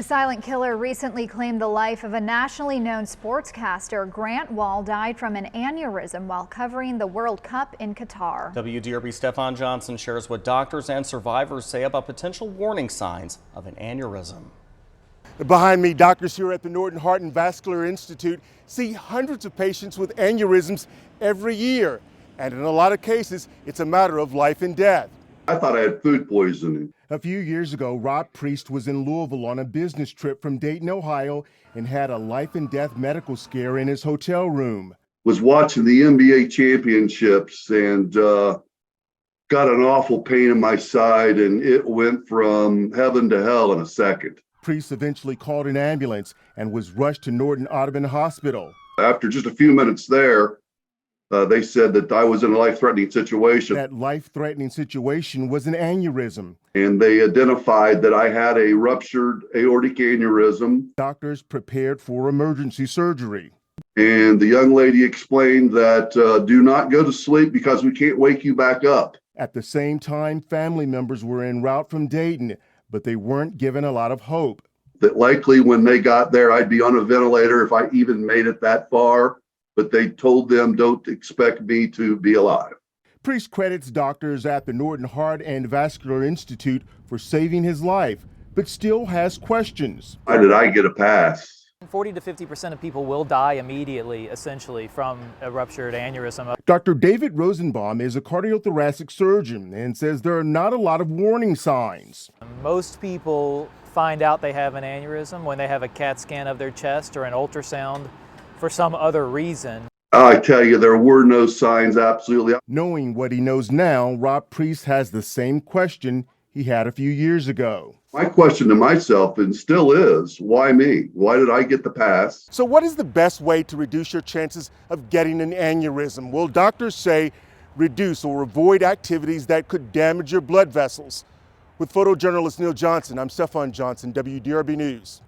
A silent killer recently claimed the life of a nationally known sportscaster. Grant Wall died from an aneurysm while covering the World Cup in Qatar. WDRB Stefan Johnson shares what doctors and survivors say about potential warning signs of an aneurysm. Behind me, doctors here at the Norton Heart and Vascular Institute see hundreds of patients with aneurysms every year. And in a lot of cases, it's a matter of life and death. I thought I had food poisoning. A few years ago, Rob Priest was in Louisville on a business trip from Dayton, Ohio, and had a life and death medical scare in his hotel room. Was watching the NBA championships and got an awful pain in my side, and it went from heaven to hell in a second. Priest eventually called an ambulance and was rushed to Norton Audubon Hospital. After just a few minutes there, they said that I was in a life-threatening situation. That life-threatening situation was an aneurysm. And they identified that I had a ruptured aortic aneurysm. Doctors prepared for emergency surgery. And the young lady explained that do not go to sleep because we can't wake you back up. At the same time, family members were en route from Dayton, but they weren't given a lot of hope. That likely when they got there, I'd be on a ventilator if I even made it that far. But they told them, don't expect me to be alive. Priest credits doctors at the Norton Heart and Vascular Institute for saving his life, but still has questions. Why did I get a pass? 40 to 50% of people will die immediately, essentially, from a ruptured aneurysm. Dr. David Rosenbaum is a cardiothoracic surgeon and says there are not a lot of warning signs. Most people find out they have an aneurysm when they have a CAT scan of their chest or an ultrasound for some other reason. I tell you, there were no signs, absolutely. Knowing what he knows now, Rob Priest has the same question he had a few years ago. My question to myself, and still is, why me? Why did I get the pass? So what is the best way to reduce your chances of getting an aneurysm? Well, doctors say reduce or avoid activities that could damage your blood vessels. With photojournalist Neil Johnson, I'm Stefan Johnson, WDRB News.